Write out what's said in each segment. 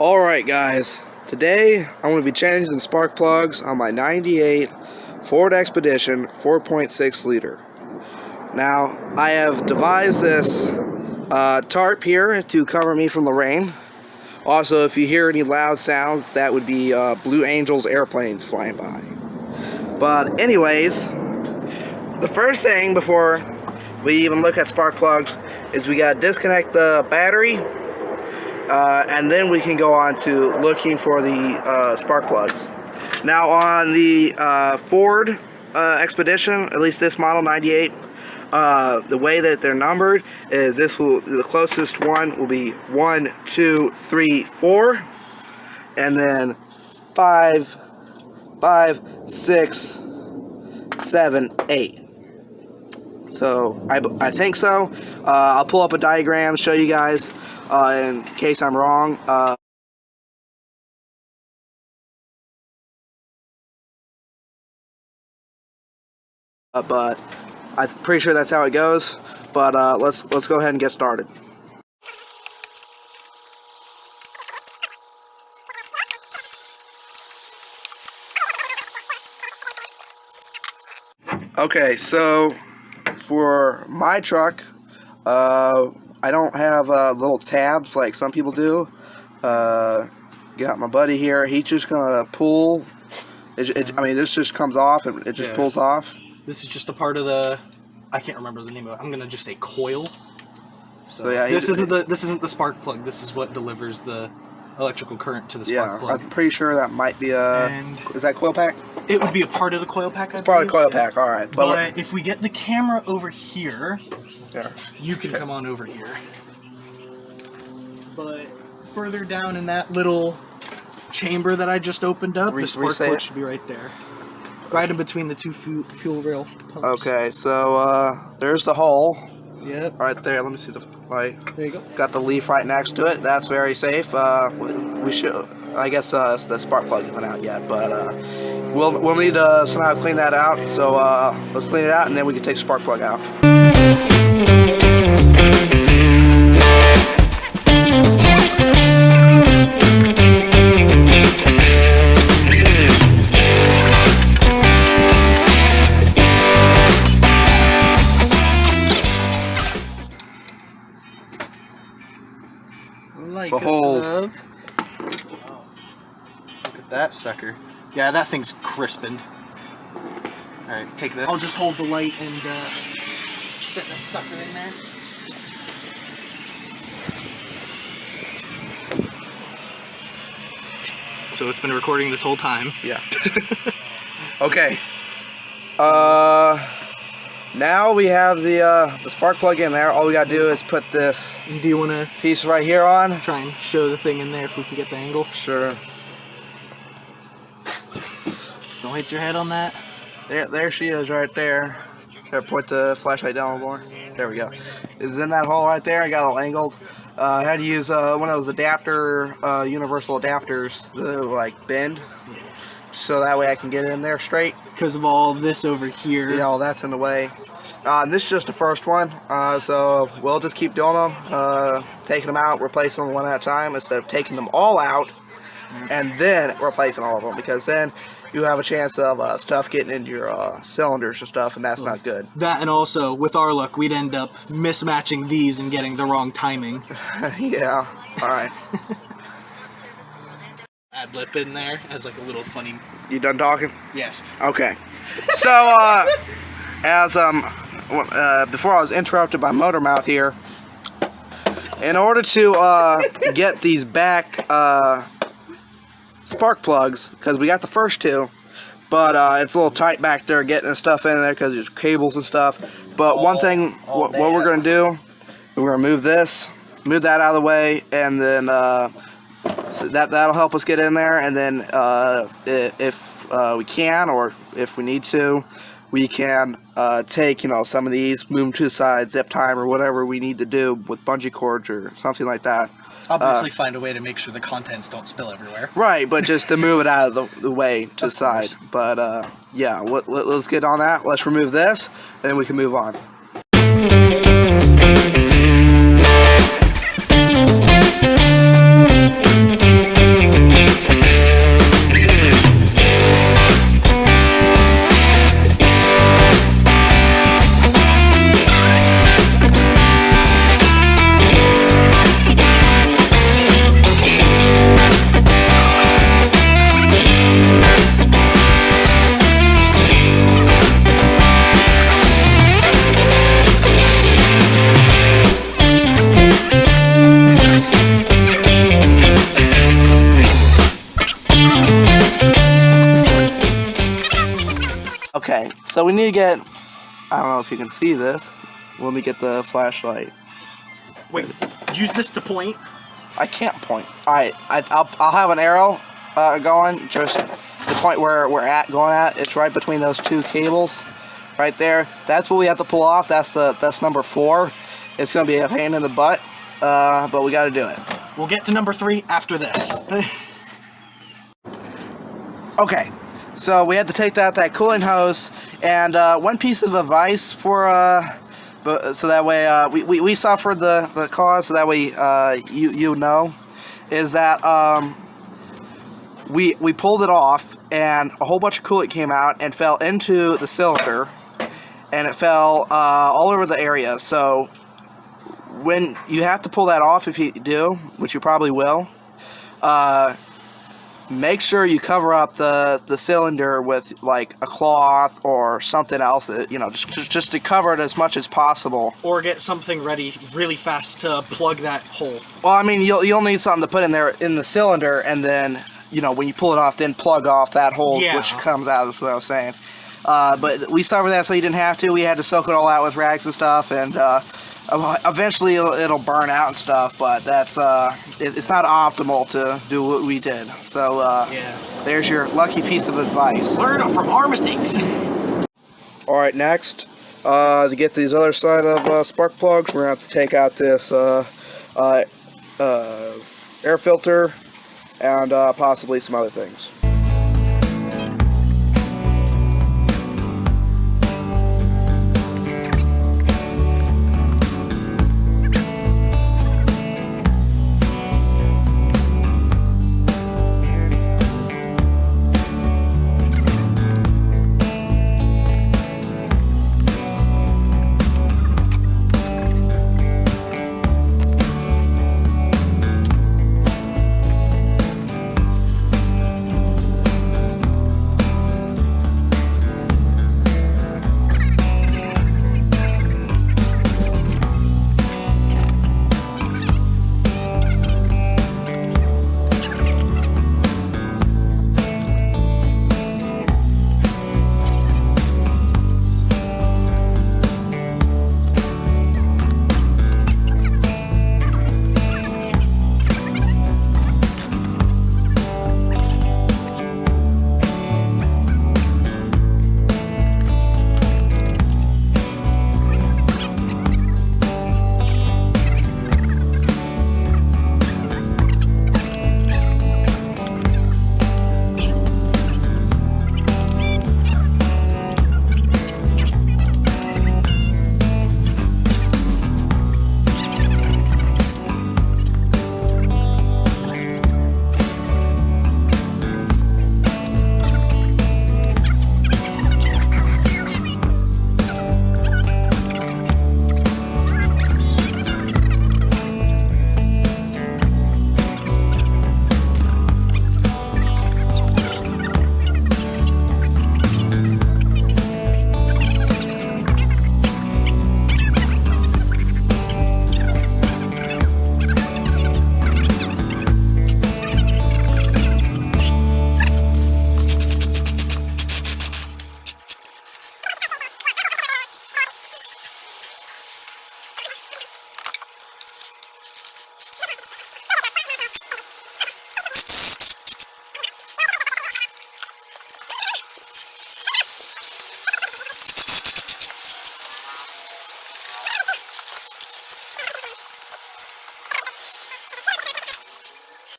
Alright guys, today I'm going to be changing the spark plugs on my 98 Ford Expedition 4.6 liter. Now, I have devised this tarp here to cover me from the rain. Also, if you hear any loud sounds, that would be Blue Angels airplanes flying by. But anyways, the first thing before we even look at spark plugs is we got to disconnect the battery. And then we can go on to looking for the spark plugs. Now on the Ford Expedition, at least this model 98, the way that they're numbered is the closest one will be 1, 2, 3, 4, and then 5, 6, 7, 8. So I think so. I'll pull up a diagram, show you guys. In case I'm wrong, but I'm pretty sure that's how it goes. But let's go ahead and get started. Okay, so for my truck, I don't have little tabs like some people do. Got my buddy here. He's just gonna pull. I mean, this just comes off and it just pulls off. This is just a part of the. I can't remember the name of it. I'm gonna just say coil. So yeah, this isn't the spark plug. This is what delivers the electrical current to the spark plug. I'm pretty sure that might be a. Is that coil pack? It would be a part of the coil pack. It's probably coil pack. All right, but if we get the camera over here. Yeah. You can come on over here. But further down in that little chamber that I just opened up, the spark plug should be right there. Right in between the two fuel rail pumps. Okay, so there's the hole. Yep. Right there. Let me see the light. There you go. Got the leaf right next to it. That's very safe. We should. I guess the spark plug isn't out yet, but we'll need to somehow clean that out. So let's clean it out, and then we can take the spark plug out. Behold. Look at that sucker. Yeah, that thing's crispened. Alright, take that. I'll just hold the light and set that sucker in there. So it's been recording this whole time. Yeah. Okay. Now we have the spark plug in there. All we gotta do is put this Do you want to piece right here on. Try and show the thing in there if we can get the angle? Sure. Don't hit your head on that. There she is right there. There, point the flashlight down more. There we go. It's in that hole right there. I got it all angled. I had to use one of those universal adapters to like bend, so that way I can get it in there straight. Because of all this over here. Yeah, all that's in the way. This is just the first one, so we'll just keep doing them, taking them out, replacing them one at a time instead of taking them all out and then replacing all of them, because then you have a chance of stuff getting into your cylinders and stuff, and that's not good. That, and also, with our luck, we'd end up mismatching these and getting the wrong timing. Yeah, alright. Ad lib in there as like a little funny. You done talking? Yes. Okay. So, as before I was interrupted by Motor Mouth here, in order to get these back spark plugs, because we got the first two, but it's a little tight back there getting the stuff in there because there's cables and stuff. But one thing, what we're going to do, we're going to move that out of the way, and then so that'll help us get in there. And then if we can, or if we need to, we can take, some of these, move them to the side, zip time, or whatever we need to do with bungee cords or something like that. Obviously find a way to make sure the contents don't spill everywhere. Right, but just to move it out of the way to the side. But yeah, let's get on that. Let's remove this, and then we can move on. So we need to get, I don't know if you can see this. Let me get the flashlight. Wait, use this to point? I can't point. Alright, I'll have an arrow going, just the point where we're going at. It's right between those two cables, right there. That's what we have to pull off. That's number 4. It's gonna be a pain in the butt, but we got to do it. We'll get to number 3 after this. Okay, so we had to take that cooling hose, and one piece of advice for so that way we suffered the cause, so that way you know, is that we pulled it off, and a whole bunch of coolant came out and fell into the cylinder, and it fell all over the area. So when you have to pull that off, if you do, which you probably will, make sure you cover up the cylinder with like a cloth or something else, you know, just to cover it as much as possible. Or get something ready really fast to plug that hole. Well, I mean, you'll need something to put in there in the cylinder, and then, you know, when you pull it off, then plug off that hole, which comes out. That's what I was saying. But we suffered that so you didn't have to. We had to soak it all out with rags and stuff, and eventually it'll burn out and stuff, but that's it's not optimal to do what we did. So there's your lucky piece of advice. Learn from our mistakes. All right, next, to get these other side of spark plugs, we're gonna have to take out this air filter and possibly some other things.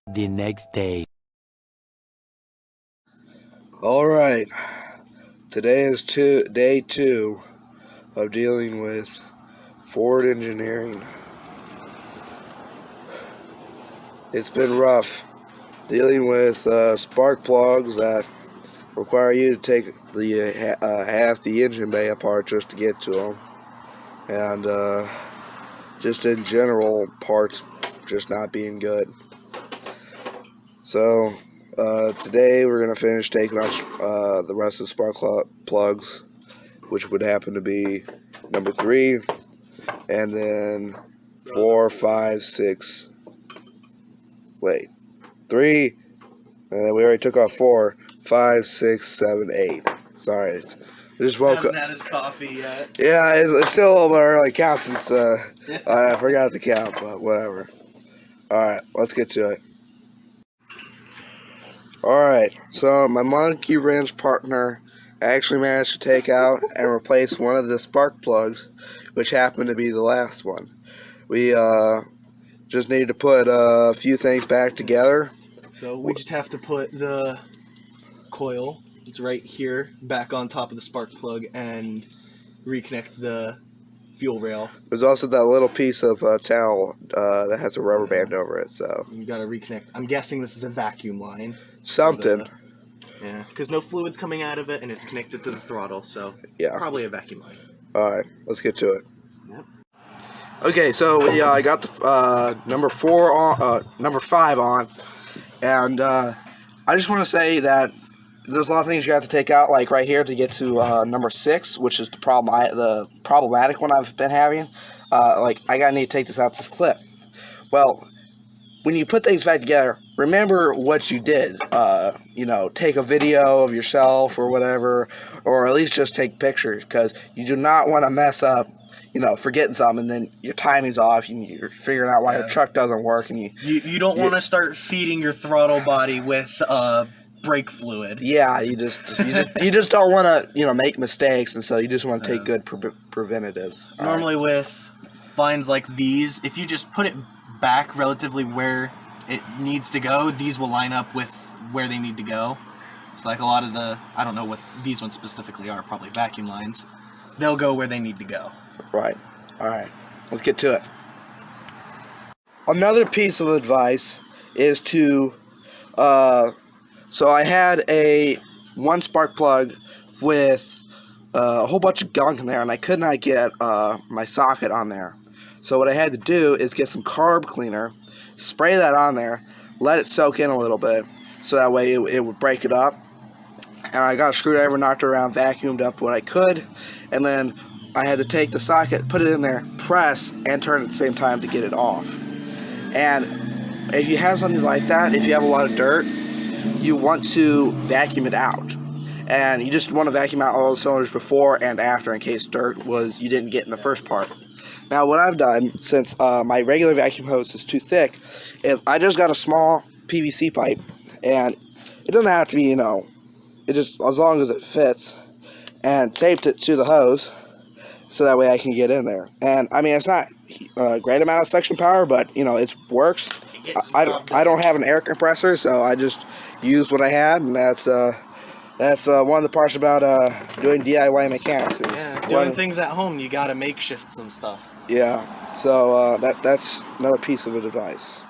The next day. All right, today is day 2 of dealing with Ford engineering. It's been rough dealing with spark plugs that require you to take the half the engine bay apart just to get to them, and just in general, parts just not being good. So today we're going to finish taking off the rest of the spark plugs, which would happen to be number 3, and then 4, 5, 6, wait, 3, and then we already took off 4, 5, 6, 7, 8. Sorry, Just woke Hasn't up. had his coffee yet. Yeah, it's still a little bit early count since I forgot to count, but whatever. Alright, let's get to it. Alright, so my monkey wrench partner actually managed to take out and replace one of the spark plugs, which happened to be the last one. We just needed to put a few things back together. So we just have to put the coil, it's right here, back on top of the spark plug and reconnect the fuel rail. There's also that little piece of towel that has a rubber band over it, so. You gotta reconnect. I'm guessing this is a vacuum line. Something. Yeah, because no fluid's coming out of it and it's connected to the throttle, so Yeah. probably a vacuum line. Alright, let's get to it. Yep. Okay, so we got the number 5 on, and I just want to say that there's a lot of things you have to take out, like right here to get to number 6, which is the problematic one I've been having. Like I gotta need to take this out this clip. Well, when you put things back together, remember what you did. You know, take a video of yourself or whatever, or at least just take pictures, because you do not want to mess up. You know, forgetting something, and then your timing's off, and you're figuring out why your truck doesn't work, and you don't want to start feeding your throttle body with brake fluid. Yeah, you just don't want to make mistakes, and so you just want to take good preventatives. Normally with lines like these, if you just put it back relatively where it needs to go, these will line up with where they need to go. So like a lot of the, I don't know what these ones specifically are, probably vacuum lines, they'll go where they need to go. Right. Alright, let's get to it. Another piece of advice is to, so I had one spark plug with a whole bunch of gunk in there, and I could not get my socket on there. So what I had to do is get some carb cleaner, spray that on there, let it soak in a little bit, so that way it would break it up. And I got a screwdriver, knocked it around, vacuumed up what I could, and then I had to take the socket, put it in there, press, and turn at the same time to get it off. And if you have something like that, if you have a lot of dirt, you want to vacuum it out. And you just want to vacuum out all the cylinders before and after in case dirt you didn't get in the first part. Now what I've done, since my regular vacuum hose is too thick, is I just got a small PVC pipe, and it doesn't have to be, it just, as long as it fits, and taped it to the hose, so that way I can get in there. And I mean, it's not a great amount of suction power, but it works. I don't have an air compressor, so I just used what I had, and that's one of the parts about doing DIY mechanics. Doing things at home, you gotta makeshift some stuff. Yeah, so that's another piece of advice.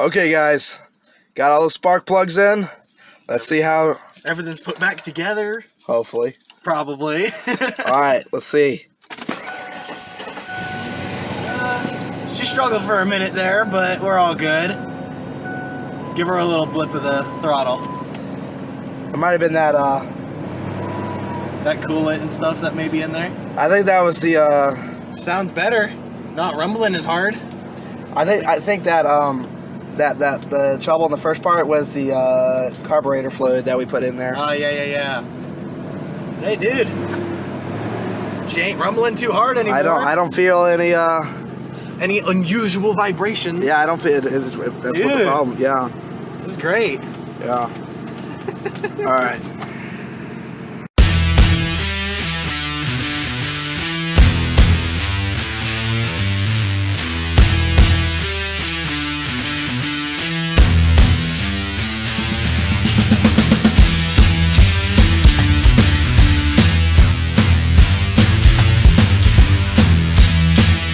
Okay, guys, got all the spark plugs in. Let's see how. Everything's put back together. Hopefully. Probably. All right, let's see. She struggled for a minute there, but we're all good. Give her a little blip of the throttle. It might have been that. That coolant and stuff that may be in there. I think that was the. Sounds better. Not rumbling as hard. I think that that the trouble in the first part was the carburetor fluid that we put in there. Oh yeah. Hey, dude. She ain't rumbling too hard anymore. I don't feel any. Any unusual vibrations. Yeah, I don't feel it. That's what the problem. Yeah. This is great. Yeah. All right.